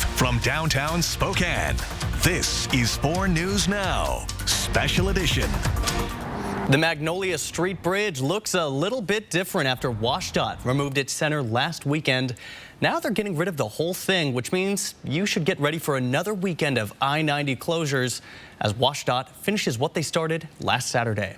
Live from downtown Spokane, this is 4 News Now, Special Edition. The Magnolia Street Bridge looks a little bit different after WashDOT removed its center last weekend. Now they're getting rid of the whole thing, which means you should get ready for another weekend of I-90 closures as WashDOT finishes what they started last Saturday.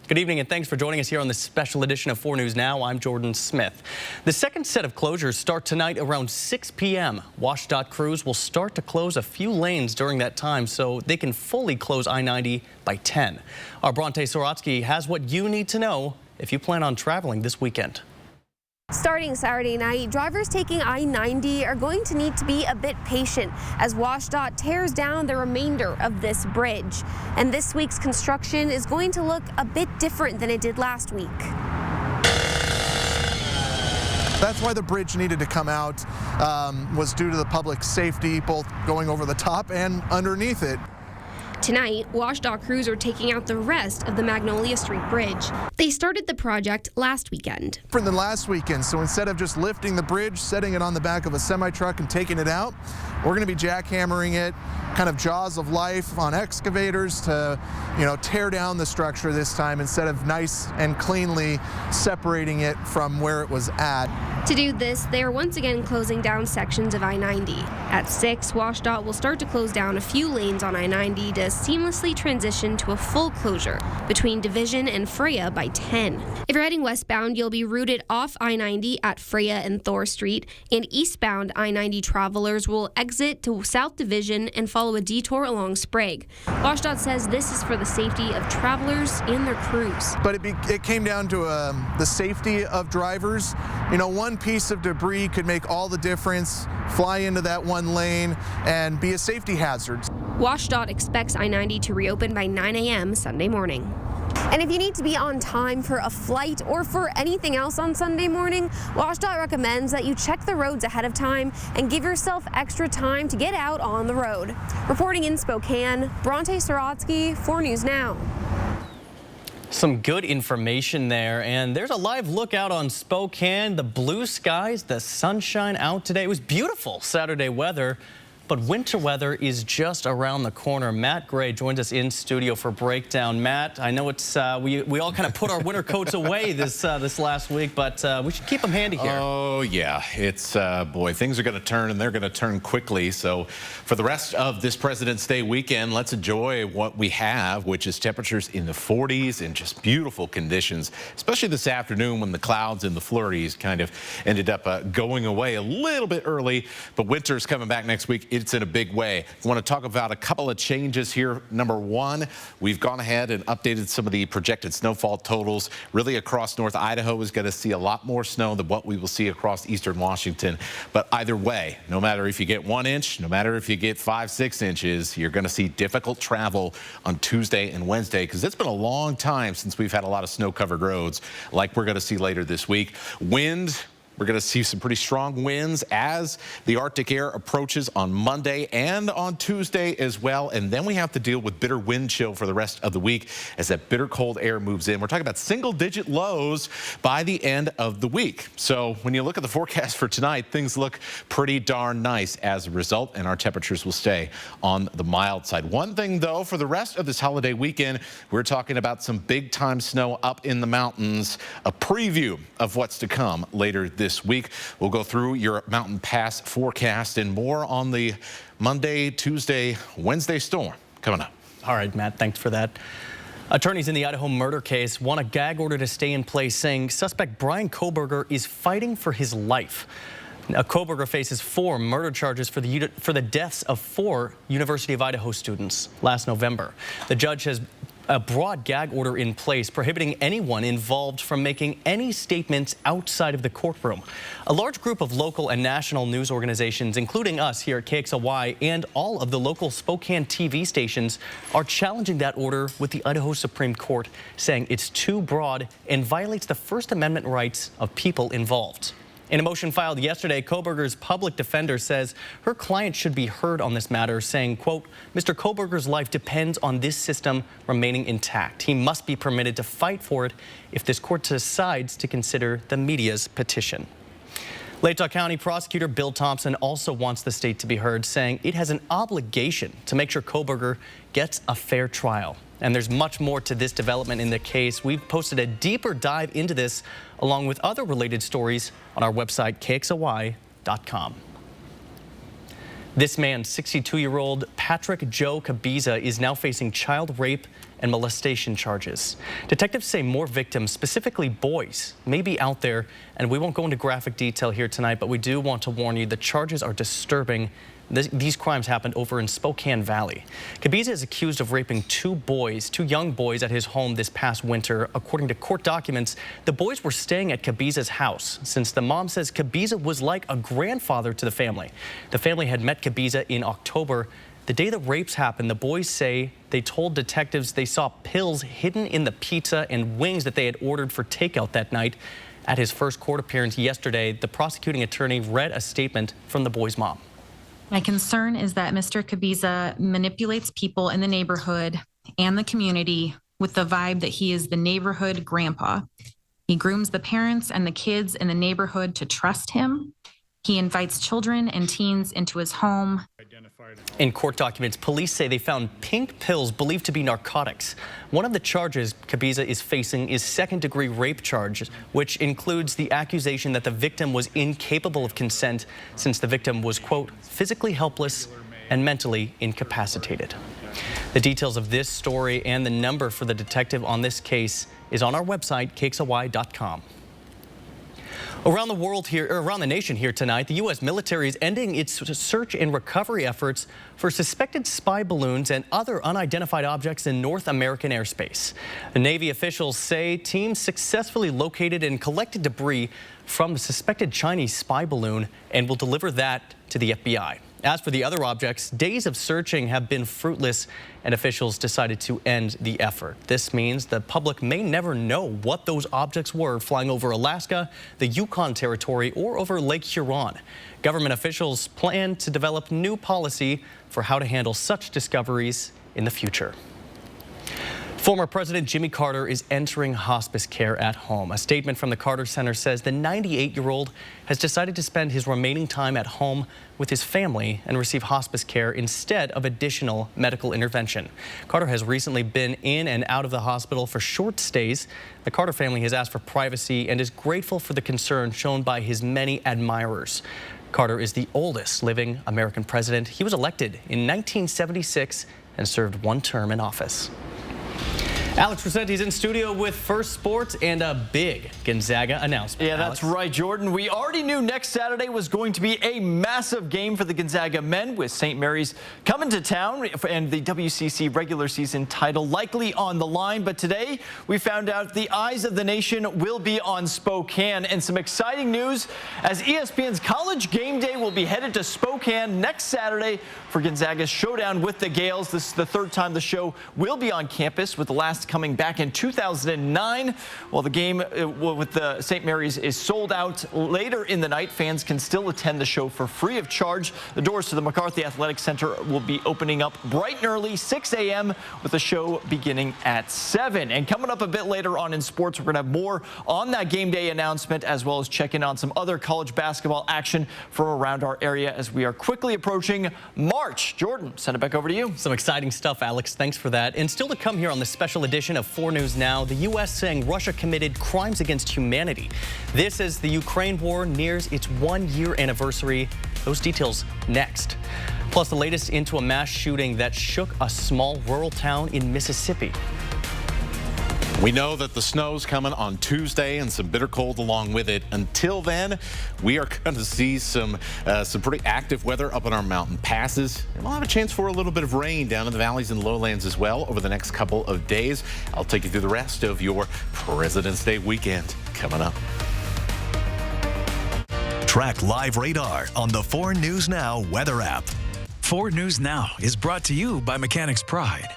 Good evening and thanks for joining us here on this special edition of 4 News Now. I'm Jordan Smith. The second set of closures start tonight around 6 p.m. WashDOT crews will start to close a few lanes during that time so they can fully close I-90 by 10. Our Bronte Sorotsky has what you need to know if you plan on traveling this weekend. Starting Saturday night, drivers taking I-90 are going to need to be a bit patient as WashDOT tears down the remainder of this bridge. And this week's construction is going to look a bit different than it did last week. That's why the bridge needed to come out, was due to the public safety, both going over the top and underneath it. Tonight, WashDOT crews are taking out the rest of the Magnolia Street Bridge. They started the project last weekend. Different than last weekend, so instead of just lifting the bridge, setting it on the back of a semi-truck and taking it out, we're going to be jackhammering it, kind of jaws of life on excavators to, tear down the structure this time instead of nice and cleanly separating it from where it was at. To do this, they are once again closing down sections of I-90. At 6, WashDOT will start to close down a few lanes on I-90 to seamlessly transition to a full closure between Division and Freya by 10. If you're heading westbound, you'll be routed off I-90 at Freya and Thor Street, and eastbound I-90 travelers will exit to South Division and follow a detour along Sprague. WashDOT says this is for the safety of travelers and their crews. But it came down to the safety of drivers. One piece of debris could make all the difference, fly into that one lane, and be a safety hazard. WashDOT expects I-90 to reopen by 9 a.m. Sunday morning. And if you need to be on time for a flight or for anything else on Sunday morning, WashDOT recommends that you check the roads ahead of time and give yourself extra time to get out on the road. Reporting in Spokane, Bronte Sorotsky, 4 News Now. Some good information there, and there's a live look out on Spokane. The blue skies, the sunshine out today. It was beautiful Saturday weather, but winter weather is just around the corner. Matt Gray joins us in studio for Breakdown. Matt, I know it's we all kind of put our winter coats away this last week, but we should keep them handy here. Oh yeah, it's boy, things are going to turn, and they're going to turn quickly. So for the rest of this President's Day weekend, let's enjoy what we have, which is temperatures in the 40s and just beautiful conditions, especially this afternoon when the clouds and the flurries kind of ended up going away a little bit early. But winter's coming back next week. It's in a big way. I want to talk about a couple of changes here. Number one, we've gone ahead and updated some of the projected snowfall totals. Really across North Idaho is going to see a lot more snow than what we will see across eastern Washington. But either way, no matter if you get 1 inch, no matter if you get 5-6 inches, you're going to see difficult travel on Tuesday and Wednesday because it's been a long time since we've had a lot of snow-covered roads like we're going to see later this week. Wind. We're going to see some pretty strong winds as the Arctic air approaches on Monday and on Tuesday as well. And then we have to deal with bitter wind chill for the rest of the week as that bitter cold air moves in. We're talking about single-digit lows by the end of the week. So when you look at the forecast for tonight, things look pretty darn nice as a result, and our temperatures will stay on the mild side. One thing, though, for the rest of this holiday weekend, we're talking about some big-time snow up in the mountains, a preview of what's to come later this week. We'll go through your mountain pass forecast and more on the Monday, Tuesday, Wednesday storm coming up. All right, Matt, thanks for that. Attorneys in the Idaho murder case want a gag order to stay in place, saying suspect Brian Koberger is fighting for his life. Now, Koberger faces 4 murder charges for the deaths of 4 University of Idaho students last November. The judge has a broad gag order in place prohibiting anyone involved from making any statements outside of the courtroom. A large group of local and national news organizations, including us here at KXLY and all of the local Spokane TV stations, are challenging that order with the Idaho Supreme Court, saying it's too broad and violates the First Amendment rights of people involved. In a motion filed yesterday, Koberger's public defender says her client should be heard on this matter, saying, quote, Mr. Koberger's life depends on this system remaining intact. He must be permitted to fight for it if this court decides to consider the media's petition. Latah County Prosecutor Bill Thompson also wants the state to be heard, saying it has an obligation to make sure Kohberger gets a fair trial. And there's much more to this development in the case. We've posted a deeper dive into this, along with other related stories, on our website, kxoy.com. This man, 62-year-old Patrick Joe Kabiza, is now facing child rape and molestation charges. Detectives say more victims, specifically boys, may be out there, and we won't go into graphic detail here tonight, but we do want to warn you the charges are disturbing. These crimes happened over in Spokane Valley. Kabiza is accused of raping two young boys at his home this past winter. According to court documents, the boys were staying at Kabiza's house since the mom says Kabiza was like a grandfather to the family. The family had met Kabiza in October. The day the rapes happened, the boys say they told detectives they saw pills hidden in the pizza and wings that they had ordered for takeout that night. At his first court appearance yesterday, the prosecuting attorney read a statement from the boy's mom. My concern is that Mr. Kabiza manipulates people in the neighborhood and the community with the vibe that he is the neighborhood grandpa. He grooms the parents and the kids in the neighborhood to trust him. He invites children and teens into his home. In court documents, police say they found pink pills believed to be narcotics. One of the charges Kabiza is facing is second-degree rape charges, which includes the accusation that the victim was incapable of consent since the victim was, quote, physically helpless and mentally incapacitated. The details of this story and the number for the detective on this case is on our website, kxoy.com. Around the nation here tonight, the U.S. military is ending its search and recovery efforts for suspected spy balloons and other unidentified objects in North American airspace. The Navy officials say teams successfully located and collected debris from the suspected Chinese spy balloon and will deliver that to the FBI. As for the other objects, days of searching have been fruitless, and officials decided to end the effort. This means the public may never know what those objects were flying over Alaska, the Yukon Territory, or over Lake Huron. Government officials plan to develop new policy for how to handle such discoveries in the future. Former President Jimmy Carter is entering hospice care at home. A statement from the Carter Center says the 98-year-old has decided to spend his remaining time at home with his family and receive hospice care instead of additional medical intervention. Carter has recently been in and out of the hospital for short stays. The Carter family has asked for privacy and is grateful for the concern shown by his many admirers. Carter is the oldest living American president. He was elected in 1976 and served one term in office. Alex Rossetti's in studio with First Sports and a big Gonzaga announcement. Yeah, that's right, Jordan. We already knew next Saturday was going to be a massive game for the Gonzaga men, with St. Mary's coming to town and the WCC regular season title likely on the line. But today we found out the eyes of the nation will be on Spokane, and some exciting news as ESPN's College Game Day will be headed to Spokane next Saturday for Gonzaga's showdown with the Gales. This is the third time the show will be on campus, with the last coming back in 2009. While the game with the St. Mary's is sold out later in the night, fans can still attend the show for free of charge. The doors to the McCarthy Athletic Center will be opening up bright and early, 6 a.m., with the show beginning at 7. And coming up a bit later on in sports, we're going to have more on that game day announcement, as well as check in on some other college basketball action from around our area as we are quickly approaching March. Jordan, send it back over to you. Some exciting stuff, Alex. Thanks for that. And still to come here on the special edition of 4 News Now, the U.S. saying Russia committed crimes against humanity. This as the Ukraine war nears its 1-year anniversary. Those details next. Plus the latest into a mass shooting that shook a small rural town in Mississippi. We know that the snow's coming on Tuesday and some bitter cold along with it. Until then, we are going to see some pretty active weather up in our mountain passes. And we'll have a chance for a little bit of rain down in the valleys and lowlands as well over the next couple of days. I'll take you through the rest of your President's Day weekend coming up. Track live radar on the 4 News Now weather app. 4 News Now is brought to you by Mechanics Pride.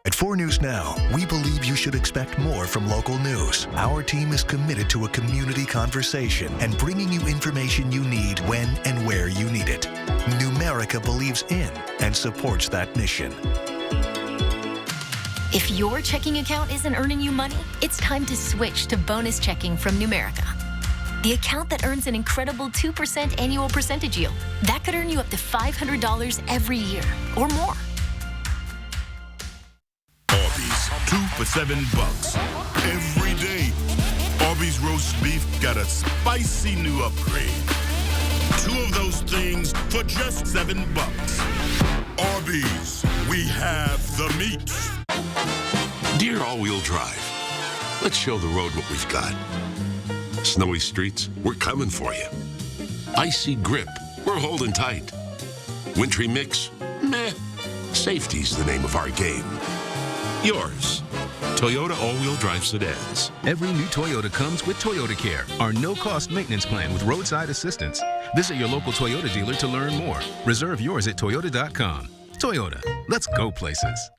At 4 News Now, we believe you should expect more from local news. Our team is committed to a community conversation and bringing you information you need when and where you need it. Numerica believes in and supports that mission. If your checking account isn't earning you money, it's time to switch to bonus checking from Numerica. the account that earns an incredible 2% annual percentage yield. That could earn you up to $500 every year or more. Arby's, 2 for $7 every day. Arby's roast beef got a spicy new upgrade. 2 of those things for just $7. Arby's, we have the meat. Dear all-wheel drive, let's show the road what we've got. Snowy streets, we're coming for you. Icy grip, we're holding tight. Wintry mix, meh. Safety's the name of our game. Yours. Toyota all-wheel drive sedans. Every new Toyota comes with Toyota Care, our no-cost maintenance plan with roadside assistance. Visit your local Toyota dealer to learn more. Reserve yours at toyota.com. Toyota, let's go places.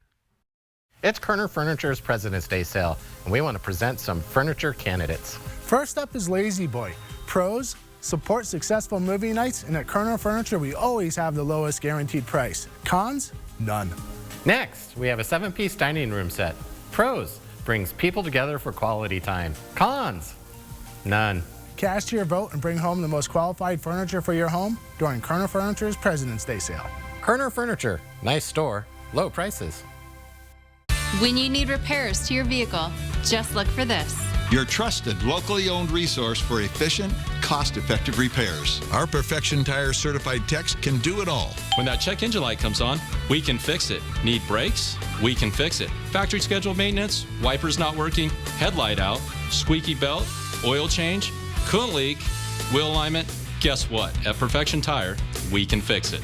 It's Kerner Furniture's President's Day sale, and we want to present some furniture candidates. First up is Lazy Boy. Pros, support successful movie nights, and at Kerner Furniture, we always have the lowest guaranteed price. Cons? None. Next, we have a 7-piece dining room set. Pros, brings people together for quality time. Cons? None. Cast your vote and bring home the most qualified furniture for your home during Kerner Furniture's President's Day sale. Kerner Furniture, nice store, low prices. When you need repairs to your vehicle, just look for this. Your trusted, locally owned resource for efficient, cost-effective repairs. Our Perfection Tire certified techs can do it all. When that check engine light comes on, we can fix it. Need brakes? We can fix it. Factory scheduled maintenance, wipers not working, headlight out, squeaky belt, oil change, coolant leak, wheel alignment. Guess what? At Perfection Tire, we can fix it.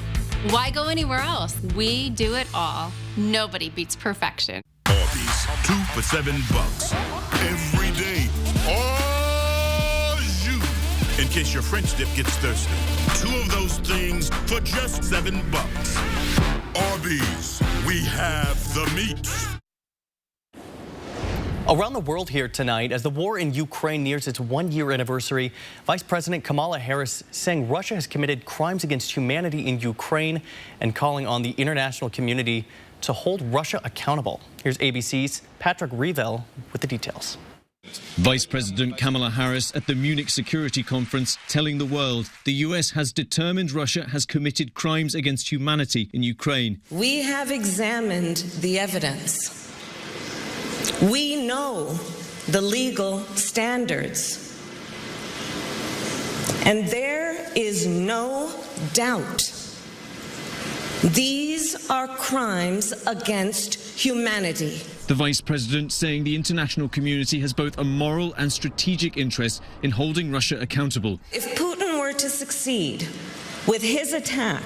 Why go anywhere else? We do it all. Nobody beats perfection. Arby's, 2 for $7 every day. Au jus, in case your French dip gets thirsty. 2 of those things for just $7. Arby's, we have the meat. Around the world here tonight, as the war in Ukraine nears its 1-year anniversary, Vice President Kamala Harris saying Russia has committed crimes against humanity in Ukraine and calling on the international community to hold Russia accountable. Here's ABC's Patrick Revel with the details. Vice President Kamala Harris at the Munich Security Conference telling the world the U.S. has determined Russia has committed crimes against humanity in Ukraine. We have examined the evidence. We know the legal standards. And there is no doubt these are crimes against humanity. The Vice President saying the international community has both a moral and strategic interest in holding Russia accountable. If Putin were to succeed with his attack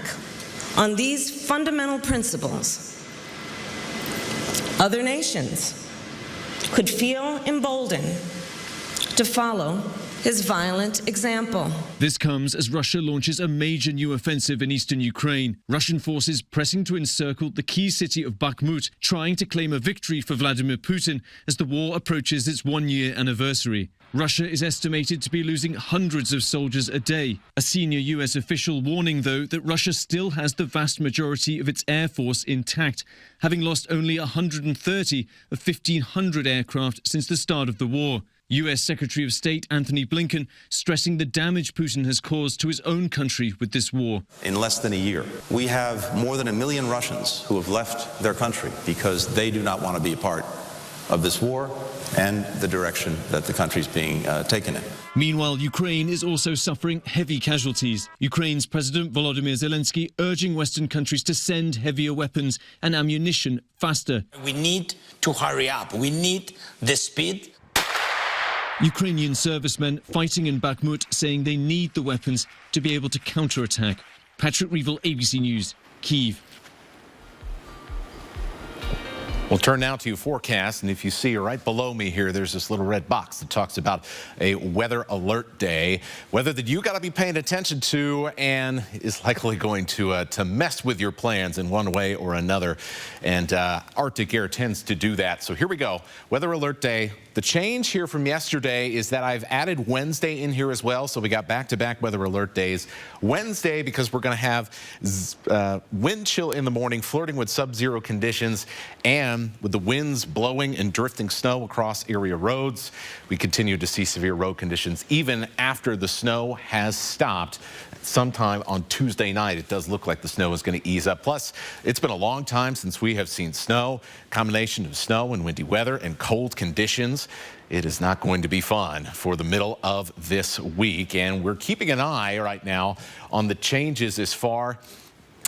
on these fundamental principles, other nations could feel emboldened to follow his violent example. This comes as Russia launches a major new offensive in eastern Ukraine. Russian forces pressing to encircle the key city of Bakhmut, trying to claim a victory for Vladimir Putin as the war approaches its 1-year anniversary. Russia is estimated to be losing hundreds of soldiers a day. A senior U.S. official warning, though, that Russia still has the vast majority of its air force intact, having lost only 130 of 1,500 aircraft since the start of the war. U.S. Secretary of State Anthony Blinken stressing the damage Putin has caused to his own country with this war. In less than a year, we have more than 1 million Russians who have left their country because they do not want to be a part of this war and the direction that the country is being taken in. Meanwhile, Ukraine is also suffering heavy casualties. Ukraine's President Volodymyr Zelensky urging Western countries to send heavier weapons and ammunition faster. We need to hurry up. We need the speed. Ukrainian servicemen fighting in Bakhmut saying they need the weapons to be able to counterattack. Patrick Revel, ABC News, Kyiv. We'll turn now to your forecast, and if you see right below me here, there's this little red box that talks about a weather alert day, weather that you got to be paying attention to and is likely going to mess with your plans in one way or another. And Arctic air tends to do that. So here we go, weather alert day. The change here from yesterday is that I've added Wednesday in here as well. So we got back-to-back weather alert days. Wednesday, because we're going to have wind chill in the morning, flirting with sub-zero conditions, and p.m. with the winds blowing and drifting snow across area roads. We continue to see severe road conditions even after the snow has stopped. Sometime on Tuesday night, it does look like the snow is going to ease up. Plus, it's been a long time since we have seen snow. Combination of snow and windy weather and cold conditions. It is not going to be fun for the middle of this week. And we're keeping an eye right now on the changes as far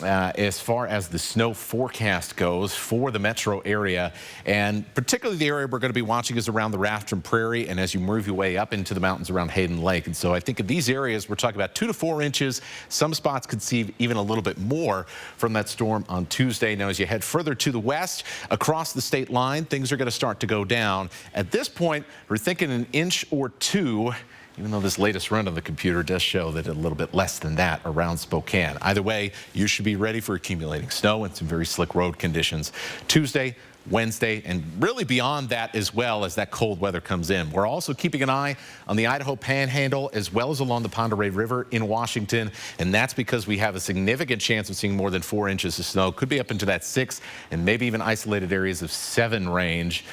as the snow forecast goes for the metro area, and particularly the area we're going to be watching is around the Raft and Prairie, and as you move your way up into the mountains around Hayden Lake. And so I think in these areas we're talking about 2 to 4 inches. Some spots could see even a little bit more from that storm on Tuesday. Now, as you head further to the west across the state line, things are going to start to go down. At this point, we're thinking an inch or 2. Even though this latest run on the computer does show that a little bit less than that around Spokane. Either way, you should be ready for accumulating snow and some very slick road conditions Tuesday, Wednesday, and really beyond that as well as that cold weather comes in. We're also keeping an eye on the Idaho Panhandle as well as along the Pend Oreille River in Washington, and that's because we have a significant chance of seeing more than 4 inches of snow. Could be up into that 6 and maybe even isolated areas of 7 range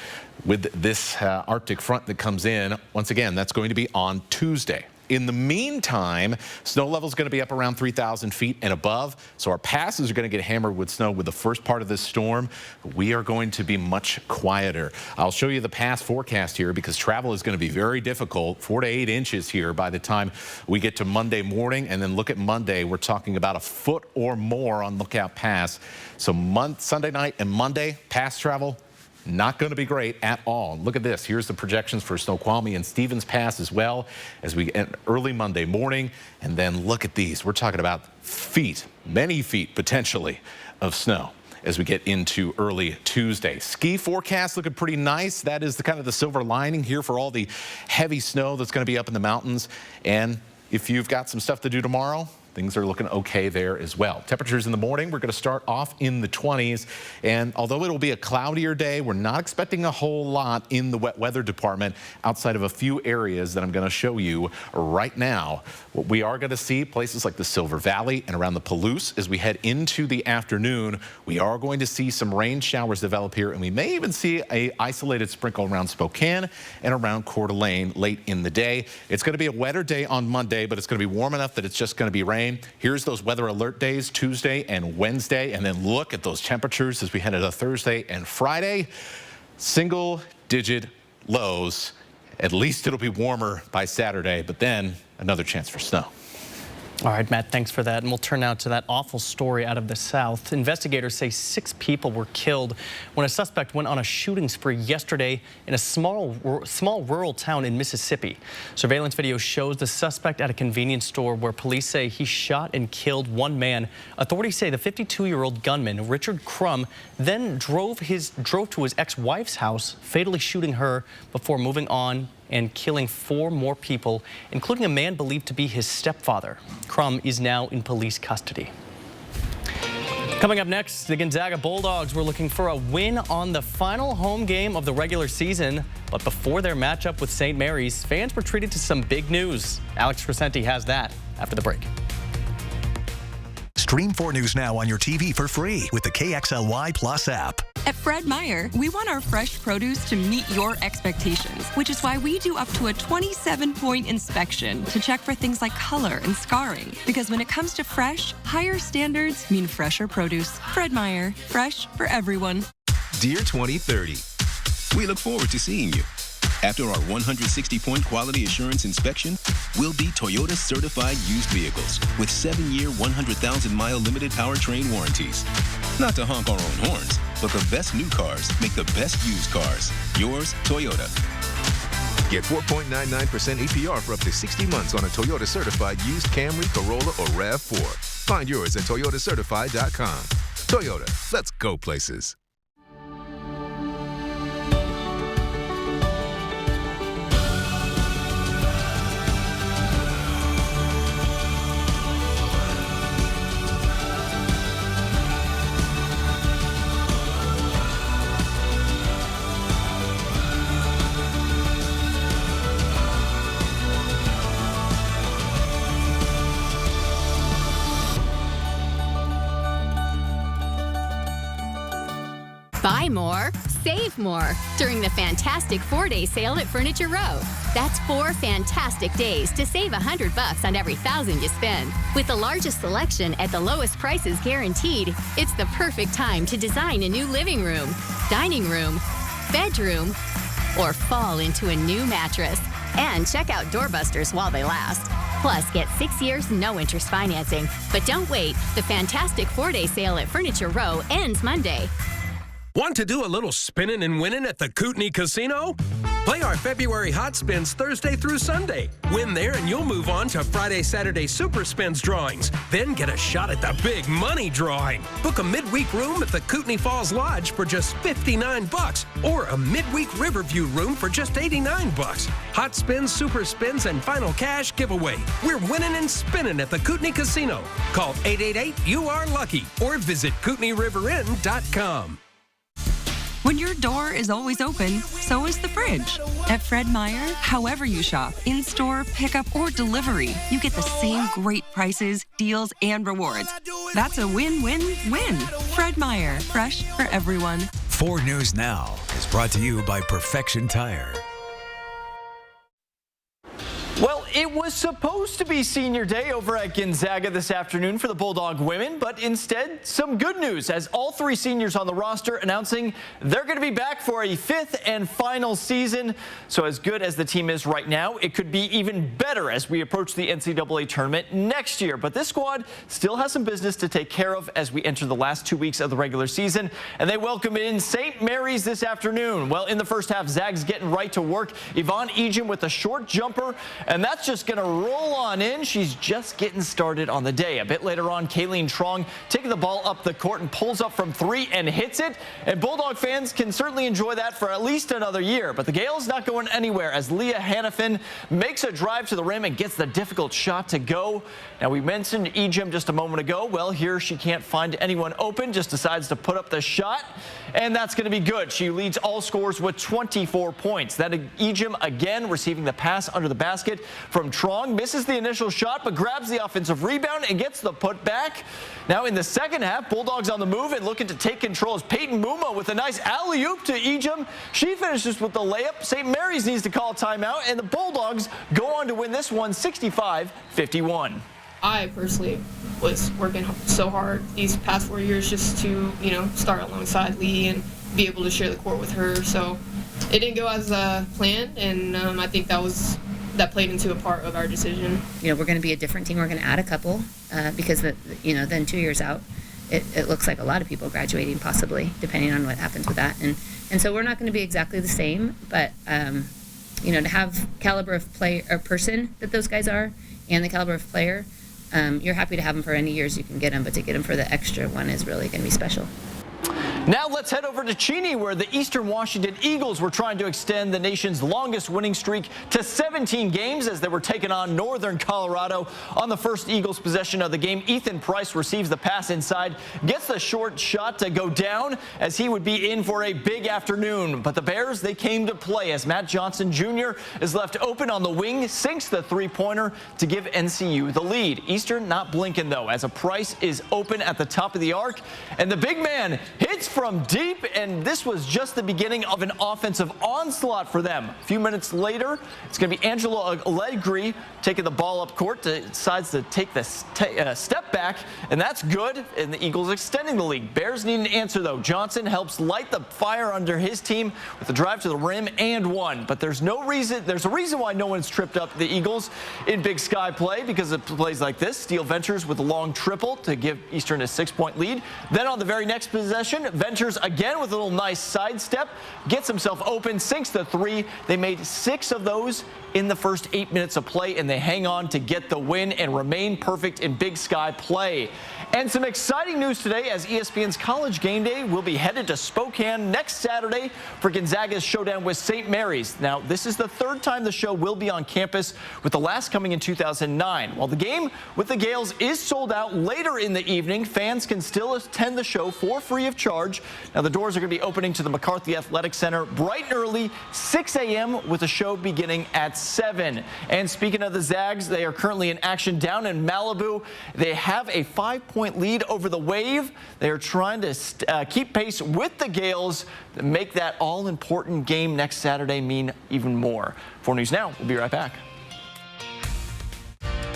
with this Arctic front that comes in. Once again, that's going to be on Tuesday. In the meantime, snow level is going to be up around 3,000 feet and above, so our passes are going to get hammered with snow with the first part of this storm. We are going to be much quieter. I'll show you the pass forecast here because travel is going to be very difficult. 4 to 8 inches here by the time we get to Monday morning, and then look at Monday. We're talking about a foot or more on Lookout Pass. So Sunday night and Monday, pass travel, not going to be great at all. Look at this. Here's the projections for Snoqualmie and Stevens Pass as well as we get early Monday morning. And then look at these. We're talking about feet, many feet potentially of snow as we get into early Tuesday. Ski forecast looking pretty nice. That is the kind of the silver lining here for all the heavy snow that's going to be up in the mountains. And if you've got some stuff to do tomorrow, things are looking okay there as well. Temperatures in the morning, we're going to start off in the 20s. And although it'll be a cloudier day, we're not expecting a whole lot in the wet weather department outside of a few areas that I'm going to show you right now. What we are going to see, places like the Silver Valley and around the Palouse, as we head into the afternoon, we are going to see some rain showers develop here, and we may even see a isolated sprinkle around Spokane and around Coeur d'Alene late in the day. It's going to be a wetter day on Monday, but it's going to be warm enough that it's just going to be rain. Here's those weather alert days, Tuesday and Wednesday, and then look at those temperatures as we head into Thursday and Friday. Single-digit lows. At least it'll be warmer by Saturday, but then another chance for snow. All right, Matt, thanks for that. And we'll turn now to that awful story out of the South. Investigators say 6 people were killed when a suspect went on a shooting spree yesterday in a small rural town in Mississippi. Surveillance video shows the suspect at a convenience store where police say he shot and killed one man. Authorities say the 52-year-old gunman, Richard Crum, then drove to his ex-wife's house, fatally shooting her before moving on and killing 4 more people, including a man believed to be his stepfather. Crum is now in police custody. Coming up next, the Gonzaga Bulldogs were looking for a win on the final home game of the regular season. But before their matchup with St. Mary's, fans were treated to some big news. Alex Crescenti has that after the break. Stream 4 News now on your TV for free with the KXLY Plus app. At Fred Meyer, we want our fresh produce to meet your expectations, which is why we do up to a 27-point inspection to check for things like color and scarring. Because when it comes to fresh, higher standards mean fresher produce. Fred Meyer, fresh for everyone. Dear 2030, we look forward to seeing you. After our 160-point quality assurance inspection, we'll be Toyota certified used vehicles with 7-year, 100,000-mile limited powertrain warranties. Not to honk our own horns, but the best new cars make the best used cars. Yours, Toyota. Get 4.99% APR for up to 60 months on a Toyota certified used Camry, Corolla, or RAV4. Find yours at toyotacertified.com. Toyota, let's go places. Buy more, save more during the fantastic 4-day sale at Furniture Row. That's 4 fantastic days to save $100 on every $1,000 you spend. With the largest selection at the lowest prices guaranteed, it's the perfect time to design a new living room, dining room, bedroom, or fall into a new mattress. And check out doorbusters while they last. Plus, get 6 years no-interest financing. But don't wait. The fantastic 4-day sale at Furniture Row ends Monday. Want to do a little spinning and winning at the Kootenai Casino? Play our February Hot Spins Thursday through Sunday. Win there and you'll move on to Friday, Saturday Super Spins drawings. Then get a shot at the big money drawing. Book a midweek room at the Kootenai Falls Lodge for just $59 or a midweek Riverview room for just $89. Hot Spins, Super Spins, and Final Cash giveaway. We're winning and spinning at the Kootenai Casino. Call 888-YOU-ARE-LUCKY or visit KootenaiRiverInn.com. When your door is always open, so is the fridge. At Fred Meyer, however you shop, in-store, pickup, or delivery, you get the same great prices, deals, and rewards. That's a win-win-win. Fred Meyer, fresh for everyone. 4 News Now is brought to you by Perfection Tire. Well, it was supposed to be senior day over at Gonzaga this afternoon for the Bulldog women, but instead, some good news as all 3 seniors on the roster announcing they're going to be back for a 5th and final season. So as good as the team is right now, it could be even better as we approach the NCAA tournament next year. But this squad still has some business to take care of as we enter the last 2 weeks of the regular season, and they welcome in St. Mary's this afternoon. Well, in the first half, Zag's getting right to work. Yvonne Ejim with a short jumper, and that's just going to roll on in. She's just getting started on the day. A bit later on, Kayleen Trong taking the ball up the court and pulls up from 3 and hits it. And Bulldog fans can certainly enjoy that for at least another year. But the Gales not going anywhere as Leah Hannafin makes a drive to the rim and gets the difficult shot to go. Now, we mentioned Ejim just a moment ago. Well, here she can't find anyone open, just decides to put up the shot. And that's going to be good. She leads all scorers with 24 points. That Ejim again receiving the pass under the basket from Trong, misses the initial shot, but grabs the offensive rebound and gets the putback. Now in the second half, Bulldogs on the move and looking to take control as Peyton Muma with a nice alley-oop to Ejim. She finishes with the layup. St. Mary's needs to call a timeout, and the Bulldogs go on to win this one 65-51. I personally was working so hard these past 4 years just to, start alongside Lee and be able to share the court with her. So it didn't go as planned, and I think that played into a part of our decision. We're going to be a different team. We're going to add a couple because, then 2 years out, it looks like a lot of people graduating possibly, depending on what happens with that. And so we're not going to be exactly the same, but, to have caliber of play or person that those guys are and the caliber of player, you're happy to have them for any years you can get them, but to get them for the extra one is really going to be special. Now let's head over to Cheney, where the Eastern Washington Eagles were trying to extend the nation's longest winning streak to 17 games as they were taking on Northern Colorado. On the first Eagles possession of the game, Ethan Price receives the pass inside, gets the short shot to go down as he would be in for a big afternoon. But the Bears, they came to play as Matt Johnson Jr. is left open on the wing, sinks the three-pointer to give NCU the lead. Eastern not blinking, though, as a Price is open at the top of the arc, and the big man hits from deep, and this was just the beginning of an offensive onslaught for them. A few minutes later, it's going to be Angela Allegri taking the ball up court, decides to take the step back, and that's good, and the Eagles extending the lead. Bears need an answer, though. Johnson helps light the fire under his team with a drive to the rim and one, but there's a reason why no one's tripped up the Eagles in Big Sky play, because of plays like this. Steele Ventures with a long triple to give Eastern a 6-point lead. Then on the very next possession, Ventures again with a little nice sidestep, gets himself open, sinks the three. They made 6 of those in the first 8 minutes of play, and they hang on to get the win and remain perfect in Big Sky play. And some exciting news today as ESPN's College Game Day will be headed to Spokane next Saturday for Gonzaga's showdown with St. Mary's. Now, this is the 3rd time the show will be on campus, with the last coming in 2009. While the game with the Gales is sold out later in the evening, fans can still attend the show for free of charge. Now, the doors are going to be opening to the McCarthy Athletic Center bright and early, 6 a.m., with the show beginning at 7. And speaking of the Zags, they are currently in action down in Malibu. They have a 5-point lead over the Wave. They are trying to keep pace with the Gales to make that all-important game next Saturday mean even more. 4 News Now, we'll be right back.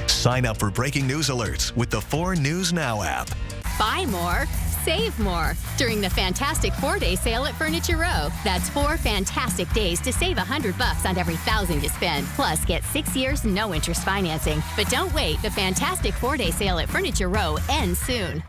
Sign up for breaking news alerts with the 4 News Now app. Buy more, save more during the fantastic 4-day sale at Furniture Row. That's 4 fantastic days to save $100 on every $1,000 you spend. Plus, get 6 years, no interest financing. But don't wait. The fantastic 4-day sale at Furniture Row ends soon.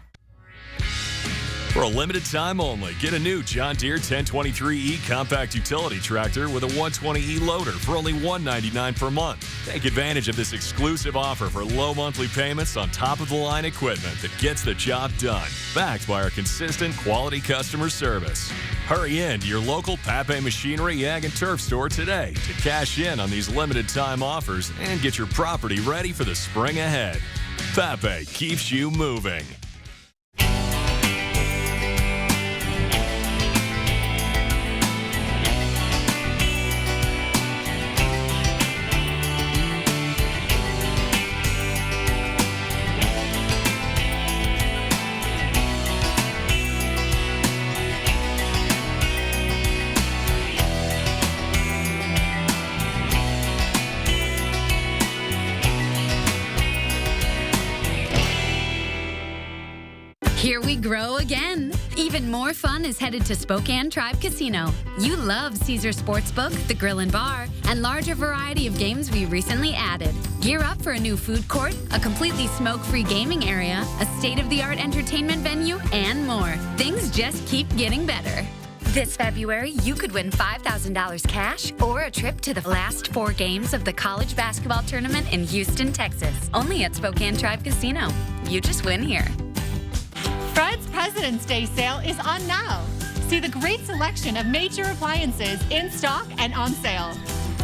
For a limited time only, get a new John Deere 1023E compact utility tractor with a 120E loader for only $199 per month. Take advantage of this exclusive offer for low monthly payments on top-of-the-line equipment that gets the job done, backed by our consistent quality customer service. Hurry in to your local Pape Machinery, Ag, and Turf store today to cash in on these limited-time offers and get your property ready for the spring ahead. Pape keeps you moving. Here we grow again. Even more fun is headed to Spokane Tribe Casino. You love Caesar Sportsbook, the Grill and Bar, and larger variety of games we recently added. Gear up for a new food court, a completely smoke-free gaming area, a state-of-the-art entertainment venue, and more. Things just keep getting better. This February, you could win $5,000 cash or a trip to the last 4 games of the college basketball tournament in Houston, Texas. Only at Spokane Tribe Casino. You just win here. Fred's President's Day sale is on now. See the great selection of major appliances in stock and on sale.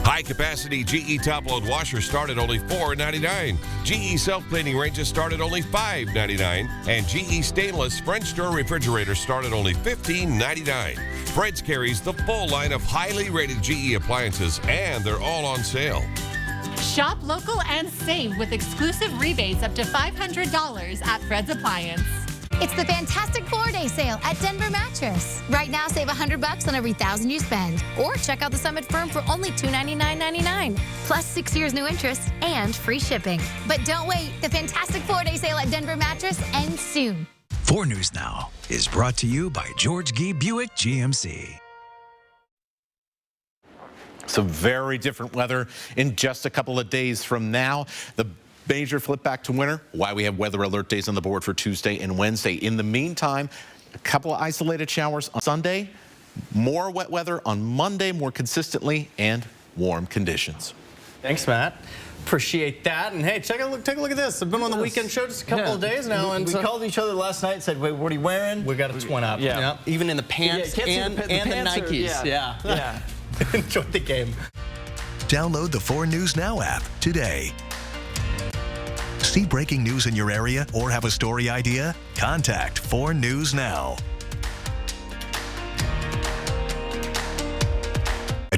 High-capacity GE top-load washers start at only $4.99. GE self-cleaning ranges start at only $5.99. And GE stainless French door refrigerators start at only $15.99. Fred's carries the full line of highly rated GE appliances, and they're all on sale. Shop local and save with exclusive rebates up to $500 at Fred's Appliance. It's the fantastic 4-day sale at Denver Mattress. Right now, save $100 on every $1,000 you spend. Or check out the Summit Firm for only $299.99. Plus 6 years no interest and free shipping. But don't wait. The fantastic 4-day sale at Denver Mattress ends soon. 4 News Now is brought to you by George Gee Buick GMC. Some very different weather in just a couple of days from now. The major flip back to winter, why we have weather alert days on the board for Tuesday and Wednesday. In the meantime, a couple of isolated showers on Sunday, more wet weather on Monday more consistently, and warm conditions. Thanks, Matt. Appreciate that. And hey, take a look at this. I've been on the weekend show just a couple of days now. We called each other last night and said, wait, what are you wearing? We got a twin up. Yeah. Even in the pants and the Nikes. Yeah. Enjoy the game. Download the 4 News Now app today. See breaking news in your area or have a story idea? Contact 4 News Now.